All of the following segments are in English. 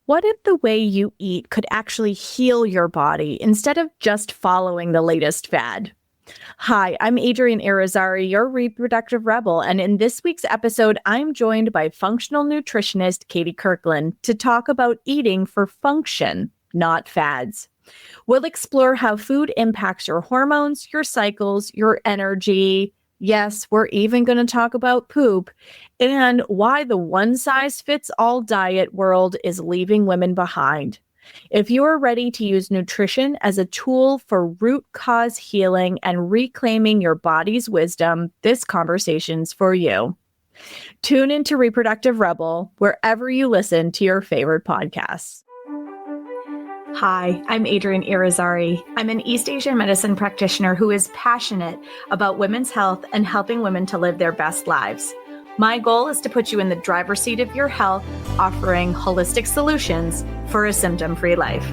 What if the way you eat could actually heal your body instead of just following the latest fad? Hi, I'm Adrienne Irizarry, your Reproductive Rebel, and in this week's episode, I'm joined by functional nutritionist Katie Kirklin to talk about eating for function, not fads. We'll explore how food impacts your hormones, your cycles, your energy. Yes, we're even going to talk about poop and why the one-size-fits-all diet world is leaving women behind. If you are ready to use nutrition as a tool for root cause healing and reclaiming your body's wisdom, this conversation's for you. Tune into Reproductive Rebel wherever you listen to your favorite podcasts. Hi, I'm Adrienne Irizarry. I'm an East Asian medicine practitioner who is passionate about women's health and helping women to live their best lives. My goal is to put you in the driver's seat of your health, offering holistic solutions for a symptom-free life.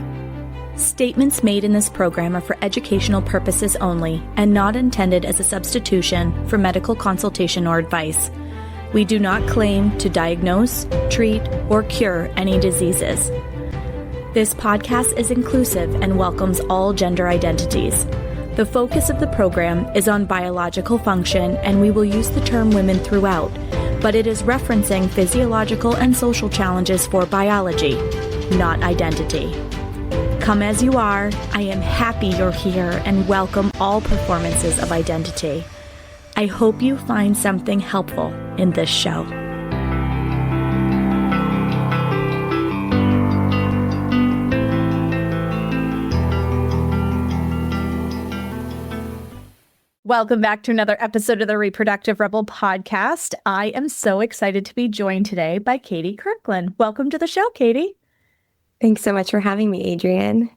Statements made in this program are for educational purposes only and not intended as a substitution for medical consultation or advice. We do not claim to diagnose, treat, or cure any diseases. This podcast is inclusive and welcomes all gender identities. The focus of the program is on biological function, and we will use the term women throughout, but it is referencing physiological and social challenges for biology, not identity. Come as you are, I am happy you're here and welcome all performances of identity. I hope you find something helpful in this show. Welcome back to another episode of the Reproductive Rebel podcast. I am so excited to be joined today by Katie Kirklin. Welcome to the show, Katie. Thanks so much for having me, Adrienne.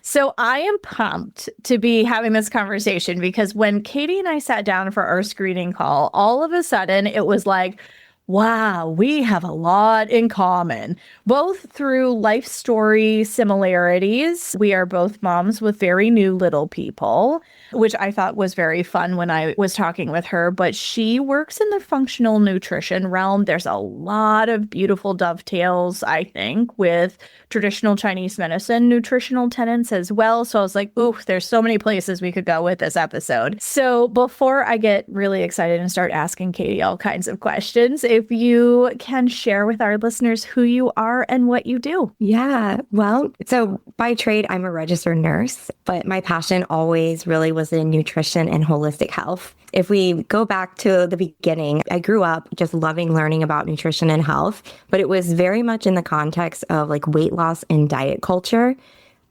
So I am pumped to be having this conversation because when Katie and I sat down for our screening call, all of a sudden it was like, wow, we have a lot in common, both through life story similarities. We are both moms with very new little people, which I thought was very fun when I was talking with her. But she works in the functional nutrition realm. There's a lot of beautiful dovetails, I think, with traditional Chinese medicine nutritional tenets as well. So I was like, ooh, there's so many places we could go with this episode. So before I get really excited and start asking Katie all kinds of questions, if you can share with our listeners who you are and what you do. Yeah, well, so by trade, I'm a registered nurse, but my passion always really was in nutrition and holistic health. If we go back to the beginning, I grew up just loving learning about nutrition and health, but it was very much in the context of like weight loss and diet culture.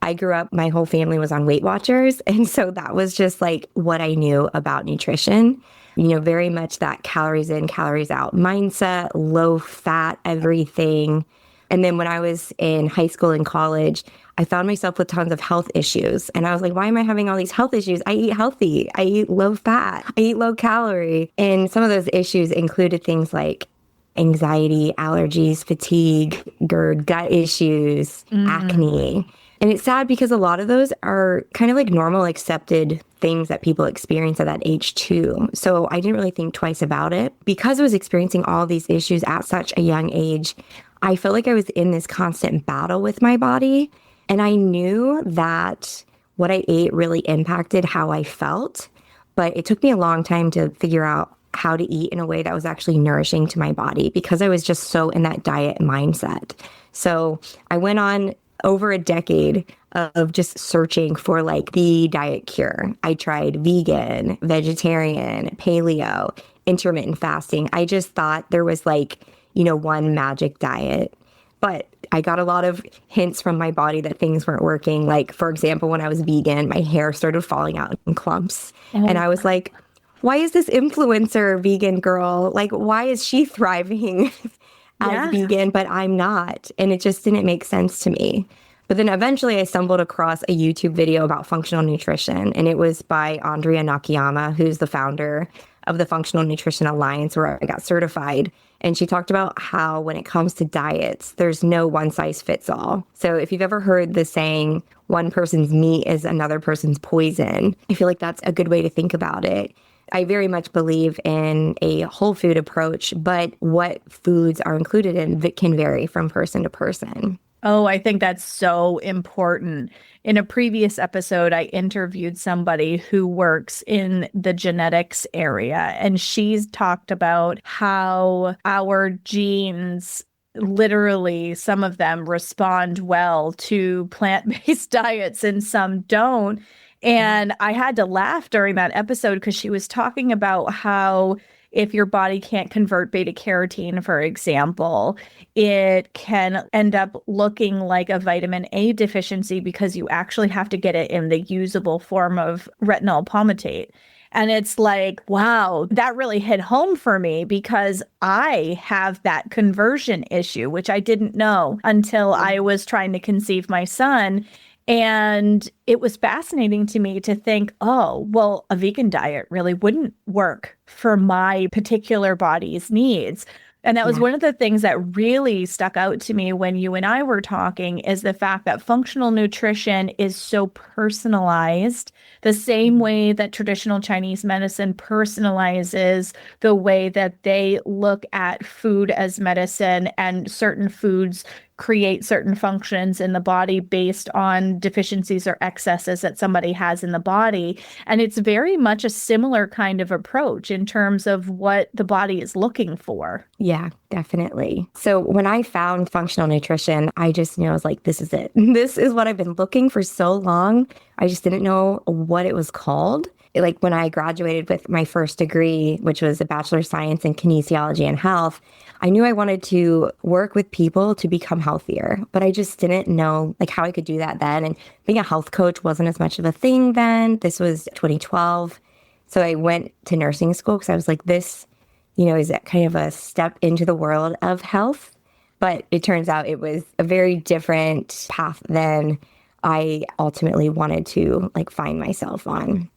I grew up, my whole family was on Weight Watchers, and so that was just like what I knew about nutrition. You know, very much that calories in, calories out mindset, low fat, everything. And then when I was in high school and college, I found myself with tons of health issues. And I was like, why am I having all these health issues? I eat healthy. I eat low fat. I eat low calorie. And some of those issues included things like anxiety, allergies, fatigue, GERD, gut issues, acne. And it's sad because a lot of those are kind of like normal accepted things that people experience at that age too. So I didn't really think twice about it. Because I was experiencing all these issues at such a young age, I felt like I was in this constant battle with my body. And I knew that what I ate really impacted how I felt. But it took me a long time to figure out how to eat in a way that was actually nourishing to my body because I was just so in that diet mindset. So I went on over a decade of just searching for like the diet cure. I tried vegan, vegetarian, paleo, intermittent fasting. I just thought there was like, you know, one magic diet. But I got a lot of hints from my body that things weren't working. Like, for example, when I was vegan, my hair started falling out in clumps. And I was like, why is this influencer vegan girl? Like, why is she thriving as vegan, but I'm not? And it just didn't make sense to me. But then eventually I stumbled across a YouTube video about functional nutrition, and it was by Andrea Nakayama, who's the founder of the Functional Nutrition Alliance, where I got certified. And she talked about how when it comes to diets, there's no one size fits all. So if you've ever heard the saying, one person's meat is another person's poison, I feel like that's a good way to think about it. I very much believe in a whole food approach, but what foods are included in can vary from person to person. Oh, I think that's so important. In a previous episode, I interviewed somebody who works in the genetics area, and she's talked about how our genes, literally, some of them respond well to plant-based diets and some don't. Yeah. And I had to laugh during that episode because she was talking about how if your body can't convert beta carotene, for example, it can end up looking like a vitamin A deficiency because you actually have to get it in the usable form of retinol palmitate. And it's like, wow, that really hit home for me because I have that conversion issue, which I didn't know until I was trying to conceive my son. And it was fascinating to me to think, oh, well, a vegan diet really wouldn't work for my particular body's needs. And that was Yeah. one of the things that really stuck out to me when you and I were talking is the fact that functional nutrition is so personalized, the same way that traditional Chinese medicine personalizes the way that they look at food as medicine, and certain foods create certain functions in the body based on deficiencies or excesses that somebody has in the body. And it's very much a similar kind of approach in terms of what the body is looking for. Yeah, definitely. So when I found functional nutrition, I just knew I was like, this is it. This is what I've been looking for so long. I just didn't know what it was called. Like when I graduated with my first degree, which was a Bachelor of Science in Kinesiology and Health, I knew I wanted to work with people to become healthier, but I just didn't know like how I could do that then. And being a health coach wasn't as much of a thing then. This was 2012. So I went to nursing school because I was like, this, is that kind of a step into the world of health. But it turns out it was a very different path than I ultimately wanted to like find myself on.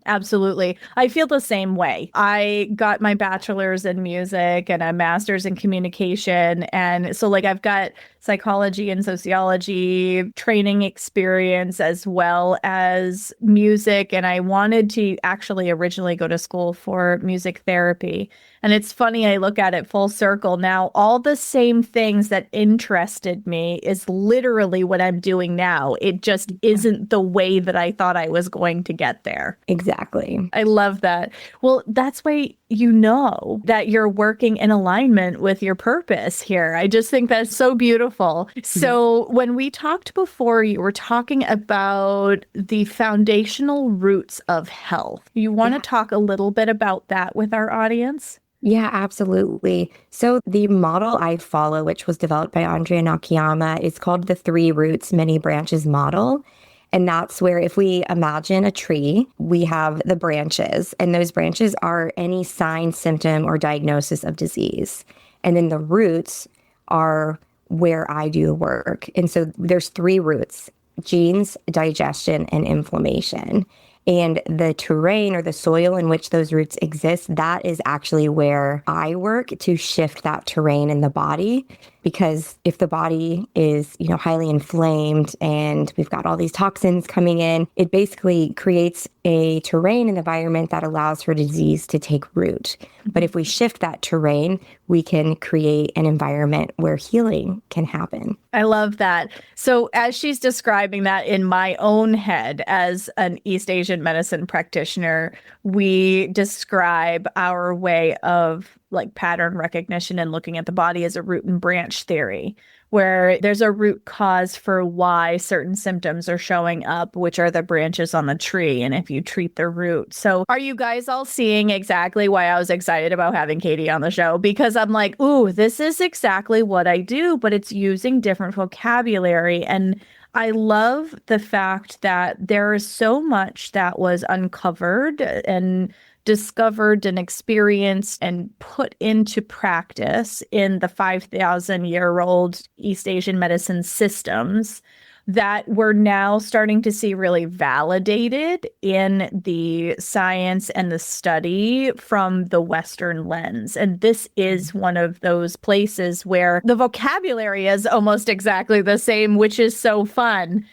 Absolutely. I feel the same way. I got my bachelor's in music and a master's in communication. And so, like, I've got psychology and sociology training experience as well as music. And I wanted to actually originally go to school for music therapy. And it's funny, I look at it full circle now. All the same things that interested me is literally what I'm doing now. It just isn't the way that I thought I was going to get there. Exactly. I love that. Well, that's why you know that you're working in alignment with your purpose here. I just think that's so beautiful. So, when we talked before, you were talking about the foundational roots of health. You want to talk a little bit about that with our audience? Yeah, absolutely. So the model I follow, which was developed by Andrea Nakayama, is called the Three Roots, Many Branches model. And that's where if we imagine a tree, we have the branches, and those branches are any sign, symptom, or diagnosis of disease. And then the roots are where I do the work. And so there's three roots: genes, digestion, and inflammation. And the terrain or the soil in which those roots exist, that is actually where I work to shift that terrain in the body. Because if the body is, highly inflamed and we've got all these toxins coming in, it basically creates a terrain in the environment that allows for disease to take root. But if we shift that terrain, we can create an environment where healing can happen. I love that. So, as she's describing that in my own head as an East Asian medicine practitioner, we describe our way of like pattern recognition and looking at the body as a root and branch theory, where there's a root cause for why certain symptoms are showing up, which are the branches on the tree. And if you treat the root. So are you guys all seeing exactly why I was excited about having Katie on the show? Because I'm like, ooh, this is exactly what I do, but it's using different vocabulary. And I love the fact that there is so much that was uncovered and discovered and experienced and put into practice in the 5,000-year-old East Asian medicine systems that we're now starting to see really validated in the science and the study from the Western lens. And this is one of those places where the vocabulary is almost exactly the same, which is so fun.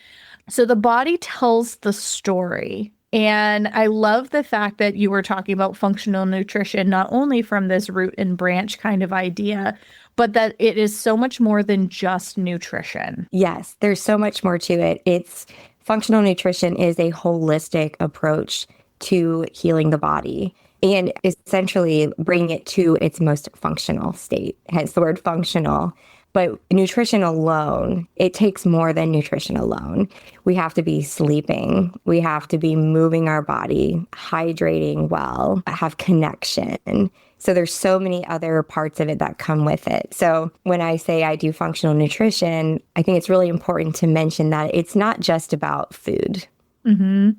So the body tells the story. And I love the fact that you were talking about functional nutrition, not only from this root and branch kind of idea, but that it is so much more than just nutrition. Yes, there's so much more to it. It's functional nutrition is a holistic approach to healing the body and essentially bringing it to its most functional state, hence the word functional. But nutrition alone, it takes more than nutrition alone. We have to be sleeping. We have to be moving our body, hydrating well, have connection. So there's so many other parts of it that come with it. So when I say I do functional nutrition, I think it's really important to mention that it's not just about food. Mm-hmm.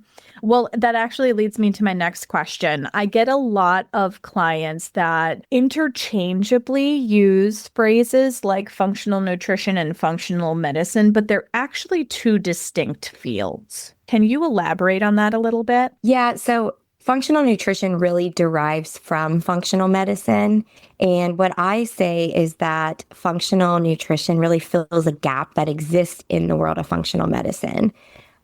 Well, that actually leads me to my next question. I get a lot of clients that interchangeably use phrases like functional nutrition and functional medicine, but they're actually two distinct fields. Can you elaborate on that a little bit? Yeah, so functional nutrition really derives from functional medicine. And what I say is that functional nutrition really fills a gap that exists in the world of functional medicine.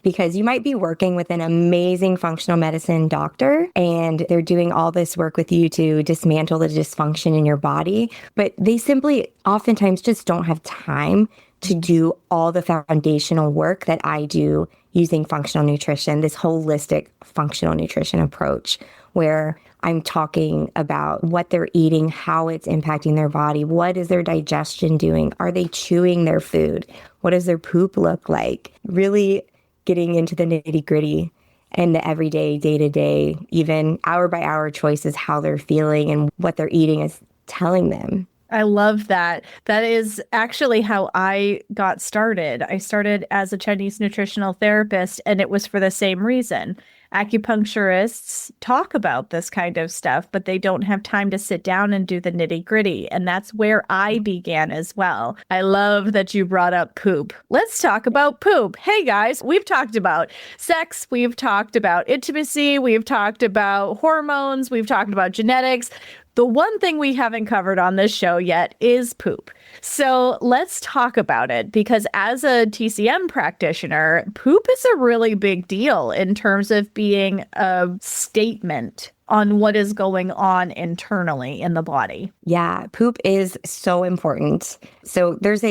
Because you might be working with an amazing functional medicine doctor and they're doing all this work with you to dismantle the dysfunction in your body, but they simply oftentimes just don't have time to do all the foundational work that I do using functional nutrition, this holistic functional nutrition approach, where I'm talking about what they're eating, how it's impacting their body, what is their digestion doing, are they chewing their food, what does their poop look like, really getting into the nitty gritty and the everyday, day to day, even hour by hour choices, how they're feeling and what they're eating is telling them. I love that. That is actually how I got started. I started as a Chinese nutritional therapist, and it was for the same reason. Acupuncturists talk about this kind of stuff, but they don't have time to sit down and do the nitty gritty. And that's where I began as well. I love that you brought up poop. Let's talk about poop. Hey guys, we've talked about sex. We've talked about intimacy. We've talked about hormones. We've talked about genetics. The one thing we haven't covered on this show yet is poop. So let's talk about it, because as a TCM practitioner, poop is a really big deal in terms of being a statement on what is going on internally in the body. Yeah, poop is so important. So there's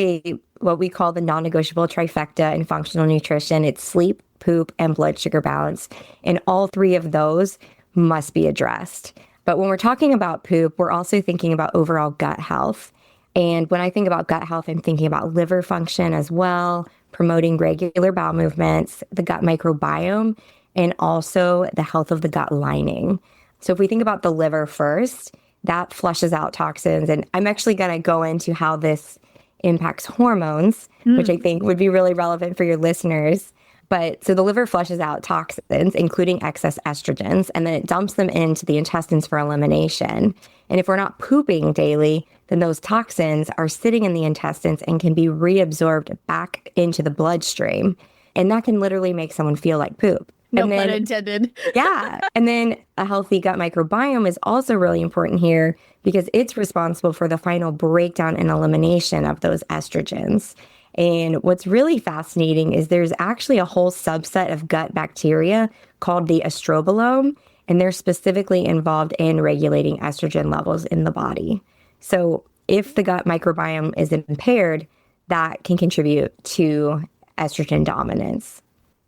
what we call the non-negotiable trifecta in functional nutrition. It's sleep, poop, and blood sugar balance. And all three of those must be addressed. But when we're talking about poop, we're also thinking about overall gut health. And when I think about gut health, I'm thinking about liver function as well, promoting regular bowel movements, the gut microbiome, and also the health of the gut lining. So if we think about the liver first, that flushes out toxins. And I'm actually going to go into how this impacts hormones, which I think would be really relevant for your listeners. But so the liver flushes out toxins, including excess estrogens, and then it dumps them into the intestines for elimination. And if we're not pooping daily, then those toxins are sitting in the intestines and can be reabsorbed back into the bloodstream. And that can literally make someone feel like poop. No pun intended. Yeah. And then a healthy gut microbiome is also really important here because it's responsible for the final breakdown and elimination of those estrogens. And what's really fascinating is there's actually a whole subset of gut bacteria called the estrobolome, and they're specifically involved in regulating estrogen levels in the body. So if the gut microbiome is impaired, that can contribute to estrogen dominance.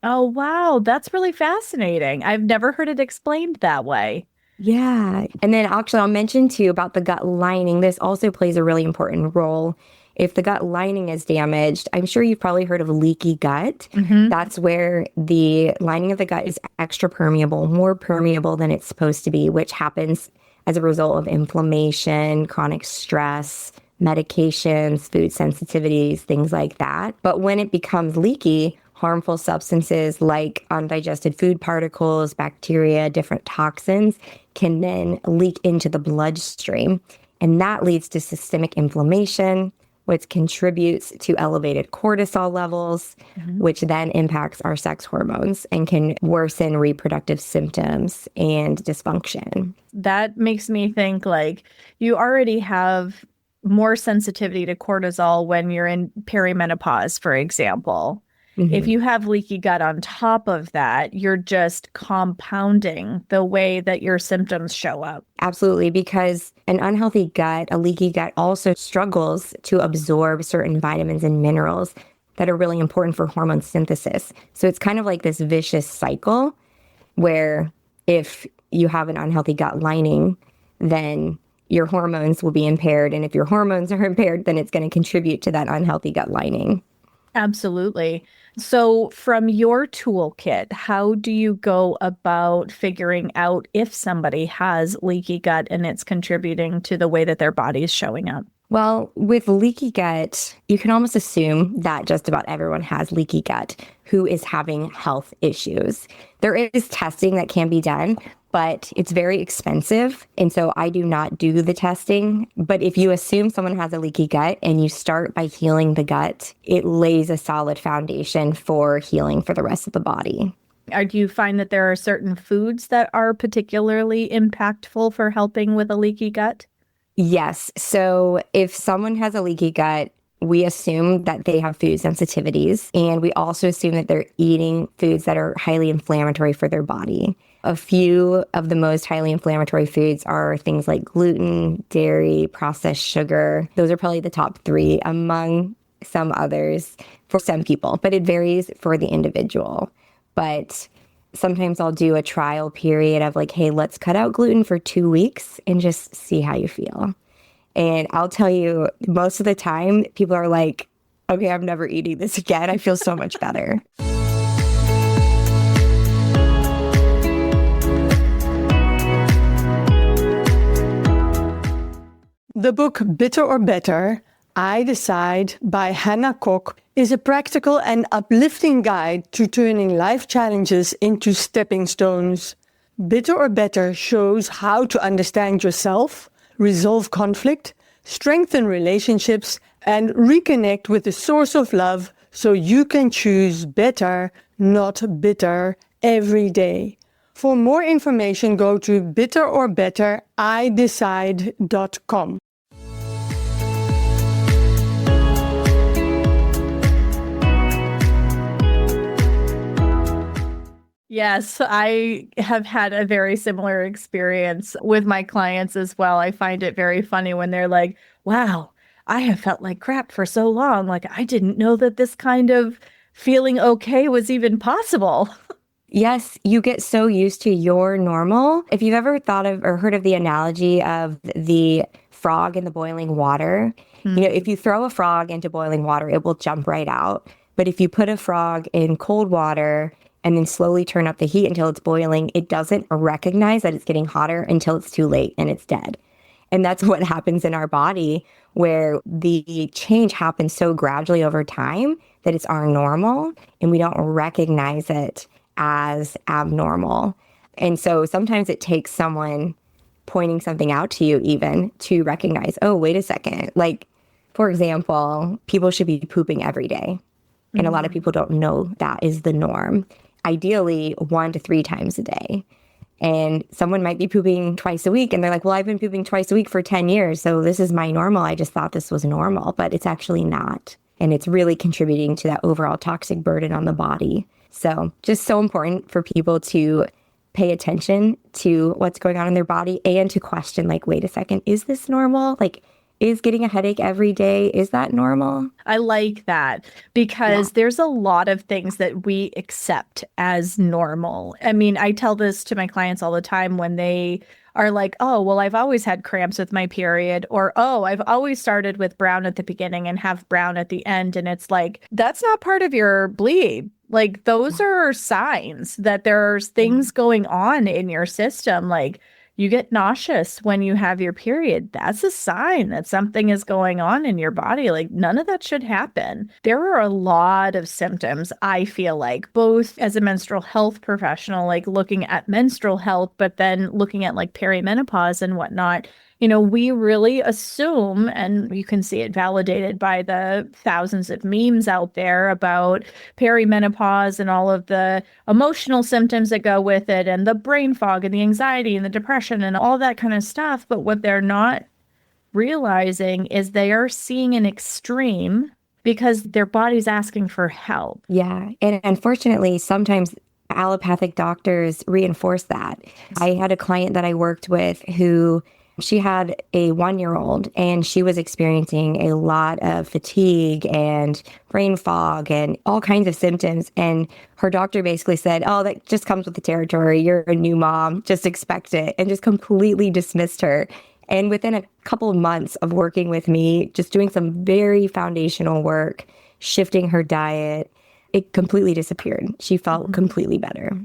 Oh, wow. That's really fascinating. I've never heard it explained that way. Yeah. And then actually, I'll mention too about the gut lining. This also plays a really important role. If the gut lining is damaged, I'm sure you've probably heard of leaky gut. That's where the lining of the gut is extra permeable, more permeable than it's supposed to be, which happens as a result of inflammation, chronic stress, medications, food sensitivities, things like that. But when it becomes leaky, harmful substances like undigested food particles, bacteria, different toxins can then leak into the bloodstream. And that leads to systemic inflammation, which contributes to elevated cortisol levels, which then impacts our sex hormones and can worsen reproductive symptoms and dysfunction. That makes me think like you already have more sensitivity to cortisol when you're in perimenopause, for example. If you have leaky gut on top of that, you're just compounding the way that your symptoms show up. Absolutely, because an unhealthy gut, a leaky gut, also struggles to absorb certain vitamins and minerals that are really important for hormone synthesis. So it's kind of like this vicious cycle where if you have an unhealthy gut lining, then your hormones will be impaired. And if your hormones are impaired, then it's going to contribute to that unhealthy gut lining. Absolutely. So from your toolkit, how do you go about figuring out if somebody has leaky gut and it's contributing to the way that their body is showing up? Well, with leaky gut, you can almost assume that just about everyone has leaky gut who is having health issues. There is testing that can be done, but it's very expensive. And so I do not do the testing. But if you assume someone has a leaky gut and you start by healing the gut, it lays a solid foundation for healing for the rest of the body. Do you find that there are certain foods that are particularly impactful for helping with a leaky gut? Yes. So if someone has a leaky gut, we assume that they have food sensitivities. And we also assume that they're eating foods that are highly inflammatory for their body. A few of the most highly inflammatory foods are things like gluten, dairy, processed sugar. Those are probably the top three among some others for some people, but it varies for the individual. But sometimes I'll do a trial period of like, hey, let's cut out gluten for 2 weeks and just see how you feel. And I'll tell you, most of the time, people are like, okay, I'm never eating this again. I feel so much better. The book Bitter or Better, I Decide by Hannah Koch is a practical and uplifting guide to turning life challenges into stepping stones. Bitter or Better shows how to understand yourself, resolve conflict, strengthen relationships, and reconnect with the source of love so you can choose better, not bitter, every day. For more information, go to bitterorbetteridecide.com. Yes, I have had a very similar experience with my clients as well. I find it very funny when they're like, wow, I have felt like crap for so long. Like, I didn't know that this kind of feeling okay was even possible. Yes, you get so used to your normal. If you've ever thought of or heard of the analogy of the frog in the boiling water, if you throw a frog into boiling water, it will jump right out. But if you put a frog in cold water and then slowly turn up the heat until it's boiling, it doesn't recognize that it's getting hotter until it's too late and it's dead. And that's what happens in our body, where the change happens so gradually over time that it's our normal and we don't recognize it as abnormal. And so sometimes it takes someone pointing something out to you even to recognize, oh, wait a second. Like, for example, people should be pooping every day. And a lot of people don't know that is the norm. Ideally, 1 to 3 times a day. And someone might be pooping twice a week and they're like, well, I've been pooping twice a week for 10 years. So this is my normal. I just thought this was normal, but it's actually not. And it's really contributing to that overall toxic burden on the body. So just so important for people to pay attention to what's going on in their body and to question, like, wait a second, is this normal? Like, is getting a headache every day, is that normal? I like that because there's a lot of things that we accept as normal. I mean, I tell this to my clients all the time when they are like, oh, well, I've always had cramps with my period, or, oh, I've always started with brown at the beginning and have brown at the end. And it's like, that's not part of your bleed. Like, those are signs that there's things going on in your system. Like, you get nauseous when you have your period. That's a sign that something is going on in your body. Like, none of that should happen. There are a lot of symptoms, I feel like, both as a menstrual health professional, like looking at menstrual health, but then looking at like perimenopause and whatnot. You know, we really assume, and you can see it validated by the thousands of memes out there about perimenopause and all of the emotional symptoms that go with it, and the brain fog and the anxiety and the depression and all that kind of stuff. But what they're not realizing is they are seeing an extreme because their body's asking for help. Yeah. And unfortunately, sometimes allopathic doctors reinforce that. I had a client that I worked with who she had a 1-year-old and she was experiencing a lot of fatigue and brain fog and all kinds of symptoms. And her doctor basically said, oh, that just comes with the territory. You're a new mom. Just expect it. And just completely dismissed her. And within a couple of months of working with me, just doing some very foundational work, shifting her diet, it completely disappeared. She felt completely better.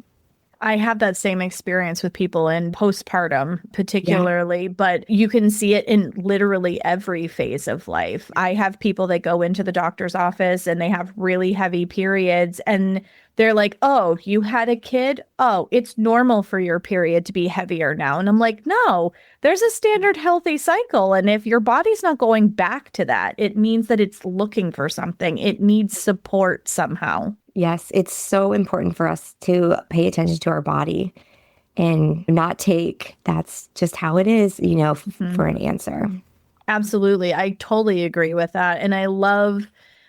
I have that same experience with people in postpartum, particularly, but you can see it in literally every phase of life. I have people that go into the doctor's office and they have really heavy periods and they're like, oh, you had a kid? Oh, it's normal for your period to be heavier now. And I'm like, no, there's a standard healthy cycle. And if your body's not going back to that, it means that it's looking for something. It needs support somehow. Yes, it's so important for us to pay attention to our body and not take that's just how it is, for an answer. Absolutely. I totally agree with that. And I love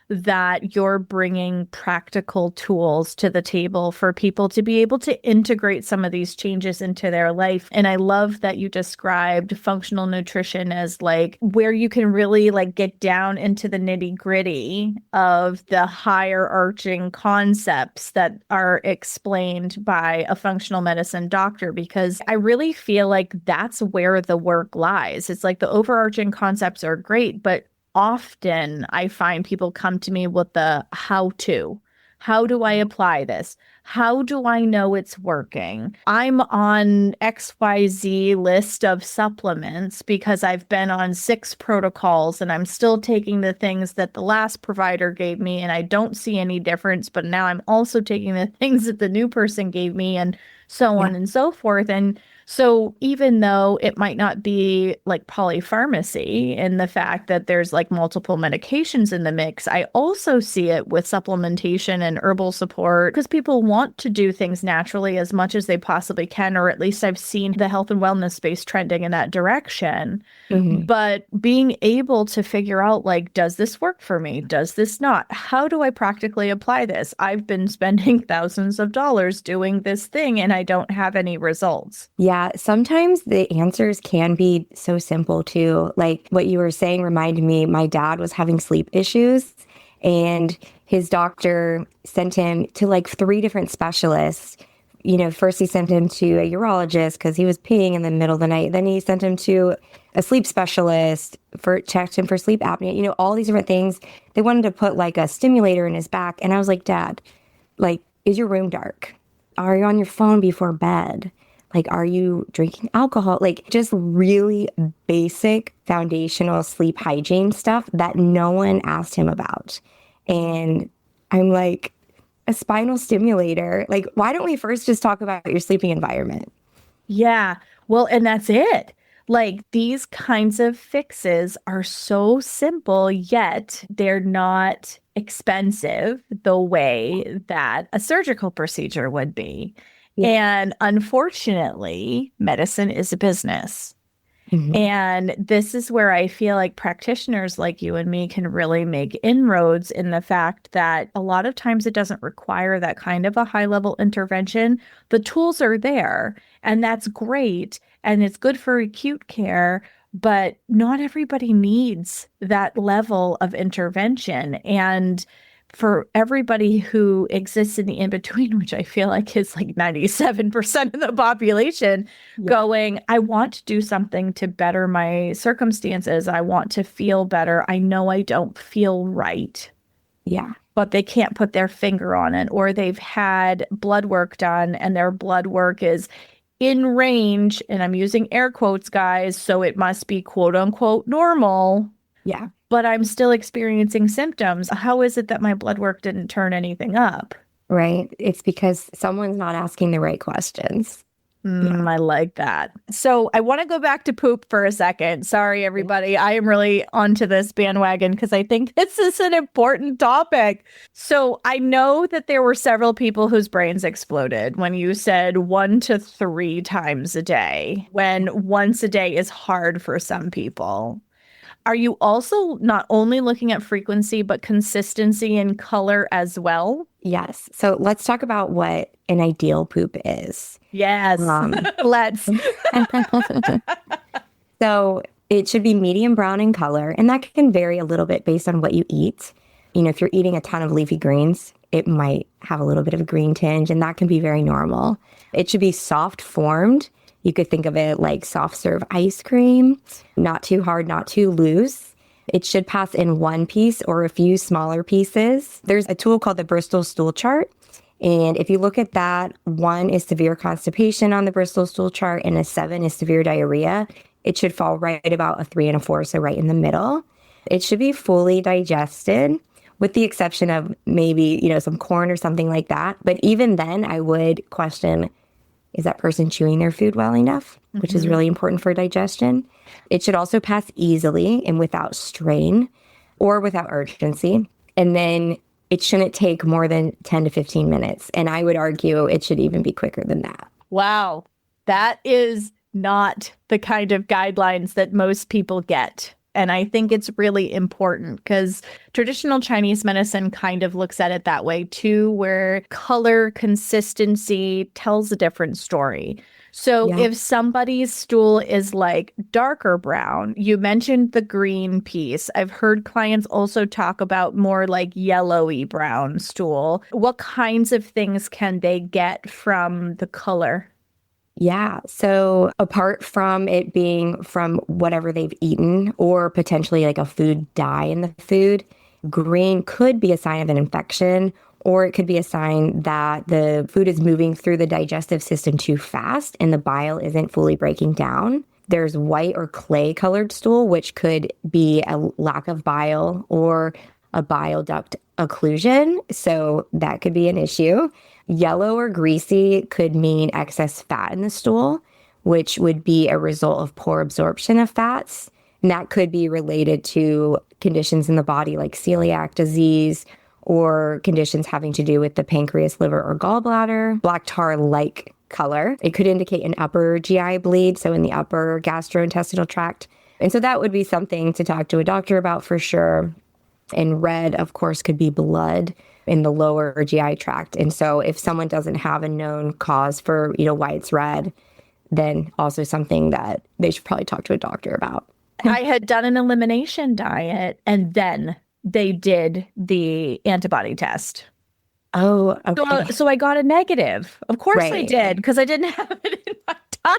that you're bringing practical tools to the table for people to be able to integrate some of these changes into their life. And I love that you described functional nutrition as like where you can really like get down into the nitty-gritty of the higher arching concepts that are explained by a functional medicine doctor, because I really feel like that's where the work lies. It's like the overarching concepts are great, but often I find people come to me with the how to. How do I apply this? How do I know it's working? I'm on XYZ list of supplements because I've been on 6 protocols and I'm still taking the things that the last provider gave me and I don't see any difference, but now I'm also taking the things that the new person gave me and so on and so forth. And so even though it might not be like polypharmacy in the fact that there's like multiple medications in the mix, I also see it with supplementation and herbal support because people want to do things naturally as much as they possibly can, or at least I've seen the health and wellness space trending in that direction. But being able to figure out like, does this work for me? Does this not? How do I practically apply this? I've been spending thousands of dollars doing this thing and I don't have any results. Yeah, sometimes the answers can be so simple too. Like what you were saying reminded me, my dad was having sleep issues and his doctor sent him to like 3 different specialists. First he sent him to a urologist because he was peeing in the middle of the night. Then he sent him to a sleep specialist checked him for sleep apnea, all these different things. They wanted to put like a stimulator in his back. And I was like, Dad, like, is your room dark? Are you on your phone before bed? Like, are you drinking alcohol? Like, just really basic foundational sleep hygiene stuff that no one asked him about. And I'm like, a spinal stimulator. Like, why don't we first just talk about your sleeping environment? Yeah. Well, and that's it. Like these kinds of fixes are so simple, yet they're not expensive the way that a surgical procedure would be. Yeah. And unfortunately, medicine is a business. And this is where I feel like practitioners like you and me can really make inroads in the fact that a lot of times it doesn't require that kind of a high level intervention. The tools are there and that's great. And it's good for acute care, but not everybody needs that level of intervention. And for everybody who exists in the in-between, which I feel like is like 97% of the population, going, I want to do something to better my circumstances. I want to feel better. I know I don't feel right. Yeah. But they can't put their finger on it, or they've had blood work done and their blood work is in range, and I'm using air quotes, guys, so it must be quote unquote normal. Yeah. But I'm still experiencing symptoms. How is it that my blood work didn't turn anything up? Right. It's because someone's not asking the right questions. I like that. So I want to go back to poop for a second. Sorry, everybody. I am really onto this bandwagon because I think this is an important topic. So I know that there were several people whose brains exploded when you said 1 to 3 times a day, when once a day is hard for some people. Are you also not only looking at frequency, but consistency and color as well? Yes. So let's talk about what an ideal poop is. Yes. Let's. So it should be medium brown in color, and that can vary a little bit based on what you eat. If you're eating a ton of leafy greens, it might have a little bit of a green tinge, and that can be very normal. It should be soft formed. You could think of it like soft serve ice cream, not too hard, not too loose. It should pass in one piece or a few smaller pieces. There's a tool called the Bristol stool chart. And if you look at that, 1 is severe constipation on the Bristol stool chart, and a 7 is severe diarrhea. It should fall right about a 3 and a 4, so right in the middle. It should be fully digested, with the exception of maybe, some corn or something like that. But even then, I would question, is that person chewing their food well enough, which is really important for digestion. It should also pass easily and without strain or without urgency. And then it shouldn't take more than 10 to 15 minutes. And I would argue it should even be quicker than that. Wow. That is not the kind of guidelines that most people get. And I think it's really important because traditional Chinese medicine kind of looks at it that way too, where color consistency tells a different story. So if somebody's stool is like darker brown, you mentioned the green piece. I've heard clients also talk about more like yellowy brown stool. What kinds of things can they get from the color? Yeah. So apart from it being from whatever they've eaten or potentially like a food dye in the food, green could be a sign of an infection, or it could be a sign that the food is moving through the digestive system too fast and the bile isn't fully breaking down. There's white or clay colored stool, which could be a lack of bile or a bile duct occlusion. So that could be an issue. Yellow or greasy could mean excess fat in the stool, which would be a result of poor absorption of fats. And that could be related to conditions in the body like celiac disease or conditions having to do with the pancreas, liver, or gallbladder. Black tar-like color. It could indicate an upper GI bleed, so in the upper gastrointestinal tract. And so that would be something to talk to a doctor about for sure. And red, of course, could be blood in the lower GI tract. And so if someone doesn't have a known cause for, why it's red, then also something that they should probably talk to a doctor about. I had done an elimination diet and then they did the antibody test. Oh, okay. So I got a negative. Of course I did, because I didn't have it in my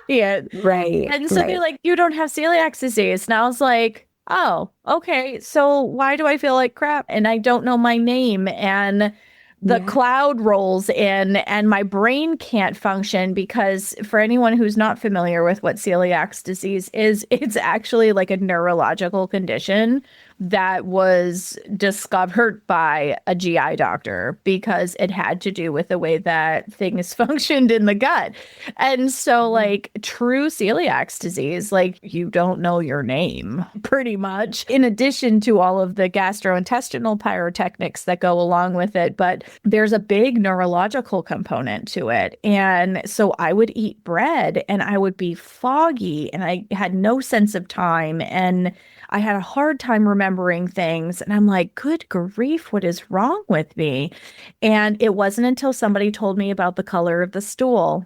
diet. Right. And so they're like, you don't have celiac disease. And I was like, oh, okay. So why do I feel like crap? And I don't know my name. And the cloud rolls in and my brain can't function because for anyone who's not familiar with what celiac disease is, it's actually like a neurological condition that was discovered by a GI doctor because it had to do with the way that things functioned in the gut. And so like true celiac disease, like you don't know your name pretty much, in addition to all of the gastrointestinal pyrotechnics that go along with it. But there's a big neurological component to it. And so I would eat bread and I would be foggy and I had no sense of time. And I had a hard time remembering things. And I'm like, good grief, what is wrong with me? And it wasn't until somebody told me about the color of the stool.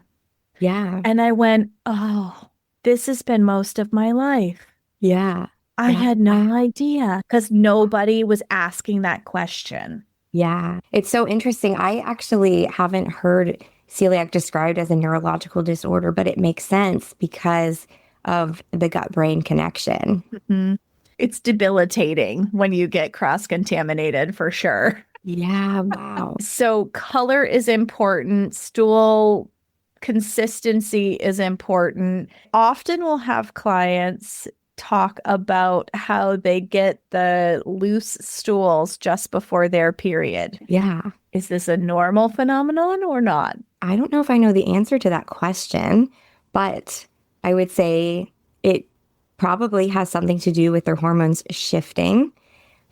Yeah. And I went, oh, this has been most of my life. Yeah. I had no idea because nobody was asking that question. Yeah. It's so interesting. I actually haven't heard celiac described as a neurological disorder, but it makes sense because of the gut-brain connection. Mm-hmm. It's debilitating when you get cross-contaminated for sure. Yeah, wow. So color is important. Stool consistency is important. Often we'll have clients talk about how they get the loose stools just before their period. Yeah. Is this a normal phenomenon or not? I don't know if I know the answer to that question, but I would say it probably has something to do with their hormones shifting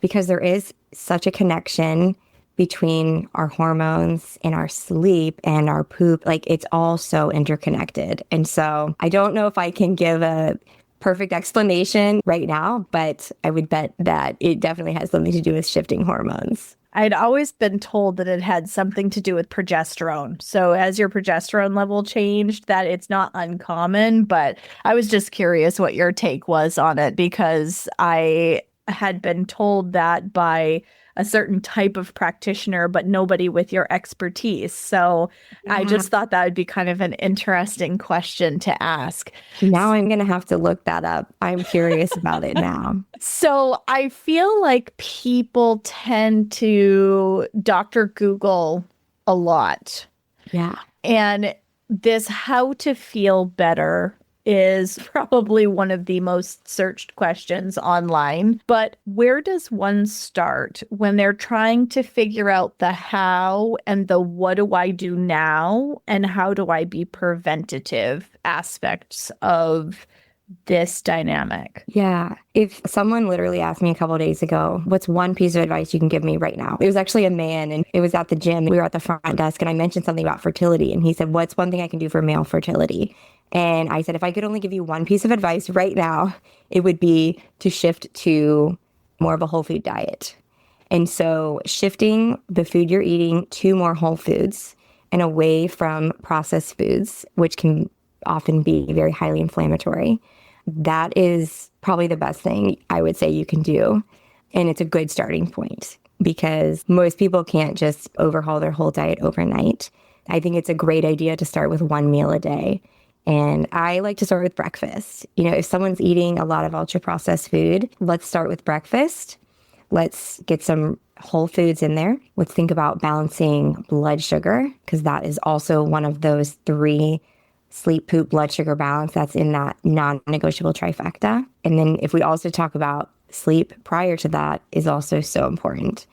because there is such a connection between our hormones and our sleep and our poop. Like it's all so interconnected. And so I don't know if I can give a perfect explanation right now, but I would bet that it definitely has something to do with shifting hormones. I'd always been told that it had something to do with progesterone. So as your progesterone level changed, that it's not uncommon, but I was just curious what your take was on it because I had been told that by a certain type of practitioner, but nobody with your expertise. So I just thought that would be kind of an interesting question to ask. Now I'm going to have to look that up. I'm curious about it now. So I feel like people tend to Dr. Google a lot. Yeah. And this how to feel better is probably one of the most searched questions online. But where does one start when they're trying to figure out the how and the what do I do now and how do I be preventative aspects of this dynamic? Yeah. If someone literally asked me a couple of days ago, what's one piece of advice you can give me right now? It was actually a man and it was at the gym. We were at the front desk and I mentioned something about fertility. And he said, what's one thing I can do for male fertility? And I said, if I could only give you one piece of advice right now, it would be to shift to more of a whole food diet. And so shifting the food you're eating to more whole foods and away from processed foods, which can often be very highly inflammatory. That is probably the best thing I would say you can do. And it's a good starting point because most people can't just overhaul their whole diet overnight. I think it's a great idea to start with one meal a day. And I like to start with breakfast. You know, if someone's eating a lot of ultra processed food, let's start with breakfast. Let's get some whole foods in there. Let's think about balancing blood sugar because that is also one of those 3 sleep, poop, blood sugar balance that's in that non-negotiable trifecta. And then if we also talk about sleep prior to that is also so important.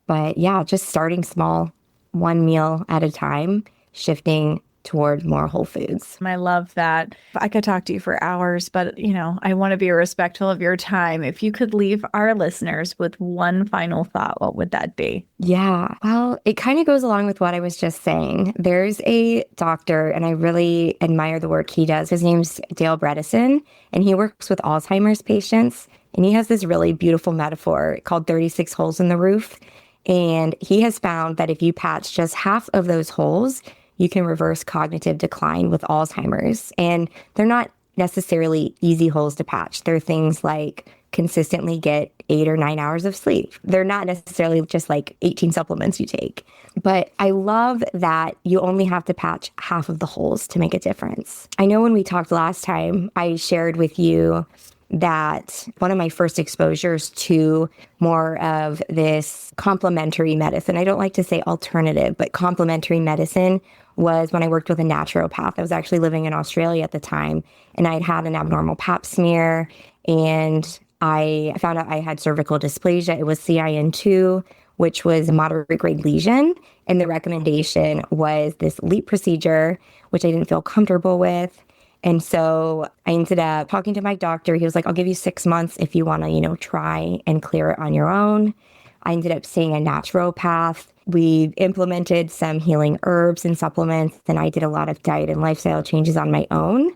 But yeah, just starting small, one meal at a time, shifting toward more whole foods. I love that. I could talk to you for hours, but I want to be respectful of your time. If you could leave our listeners with one final thought, what would that be? Yeah, well, it kind of goes along with what I was just saying. There's a doctor, and I really admire the work he does. His name's Dale Bredesen, and he works with Alzheimer's patients. And he has this really beautiful metaphor called 36 holes in the roof. And he has found that if you patch just half of those holes, you can reverse cognitive decline with Alzheimer's. And they're not necessarily easy holes to patch. They're things like consistently get 8 or 9 hours of sleep. They're not necessarily just like 18 supplements you take. But I love that you only have to patch half of the holes to make a difference. I know when we talked last time, I shared with you that one of my first exposures to more of this complementary medicine, I don't like to say alternative, but complementary medicine was when I worked with a naturopath. I was actually living in Australia at the time, and I'd had an abnormal pap smear, and I found out I had cervical dysplasia. It was CIN2, which was a moderate grade lesion, and the recommendation was this LEEP procedure, which I didn't feel comfortable with. And so I ended up talking to my doctor. He was like, I'll give you 6 months if you want to, try and clear it on your own. I ended up seeing a naturopath. We implemented some healing herbs and supplements. Then I did a lot of diet and lifestyle changes on my own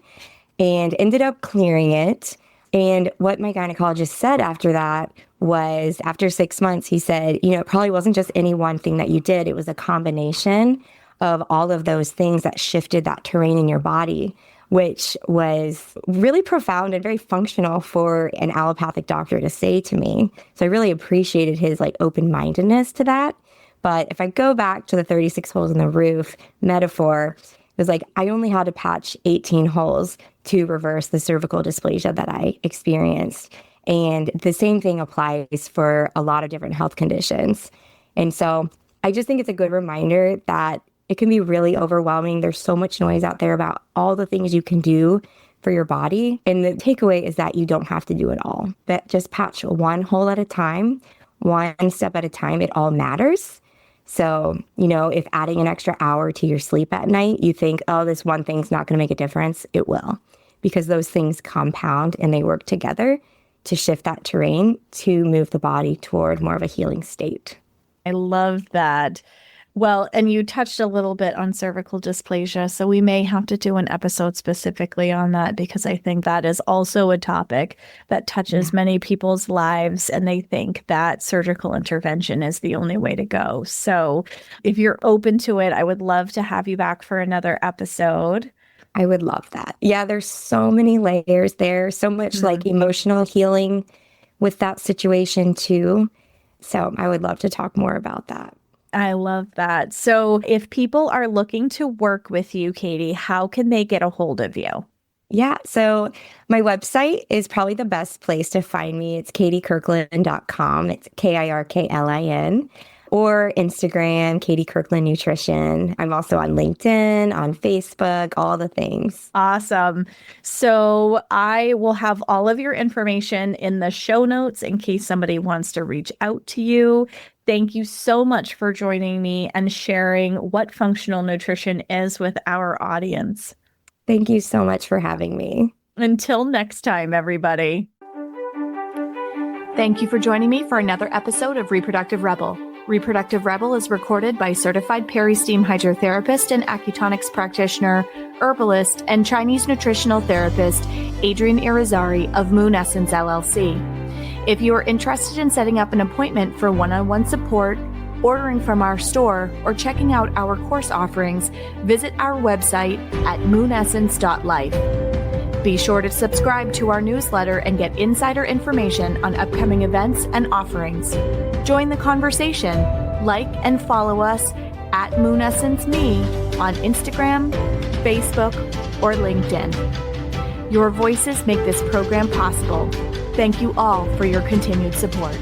and ended up clearing it. And what my gynecologist said after that was after 6 months, he said, it probably wasn't just any one thing that you did. It was a combination of all of those things that shifted that terrain in your body, which was really profound and very functional for an allopathic doctor to say to me. So I really appreciated his open-mindedness to that. But if I go back to the 36 holes in the roof metaphor, it was like I only had to patch 18 holes to reverse the cervical dysplasia that I experienced. And the same thing applies for a lot of different health conditions. And so I just think it's a good reminder that it can be really overwhelming. There's so much noise out there about all the things you can do for your body. And the takeaway is that you don't have to do it all, but just patch one hole at a time, one step at a time. It all matters. So, if adding an extra hour to your sleep at night, you think, oh, this one thing's not going to make a difference, it will, because those things compound and they work together to shift that terrain to move the body toward more of a healing state. I love that. Well, and you touched a little bit on cervical dysplasia, so we may have to do an episode specifically on that because I think that is also a topic that touches many people's lives, and they think that surgical intervention is the only way to go. So if you're open to it, I would love to have you back for another episode. I would love that. Yeah, there's so many layers there, so much like emotional healing with that situation too. So I would love to talk more about that. I love that. So if people are looking to work with you, Katie, how can they get a hold of you? Yeah, so my website is probably the best place to find me. It's katiekirklin.com. It's KIRKLIN. Or Instagram, Katie Kirklin Nutrition. I'm also on LinkedIn, on Facebook, all the things. Awesome. So I will have all of your information in the show notes in case somebody wants to reach out to you. Thank you so much for joining me and sharing what functional nutrition is with our audience. Thank you so much for having me. Until next time, everybody. Thank you for joining me for another episode of Reproductive Rebel. Reproductive Rebel is recorded by certified peri-steam hydrotherapist and acutonics practitioner, herbalist, and Chinese nutritional therapist, Adrienne Irizarry of Moon Essence LLC. If you are interested in setting up an appointment for one-on-one support, ordering from our store, or checking out our course offerings, visit our website at moonessence.life. Be sure to subscribe to our newsletter and get insider information on upcoming events and offerings. Join the conversation. Like and follow us at Moon Essence Me on Instagram, Facebook, or LinkedIn. Your voices make this program possible. Thank you all for your continued support.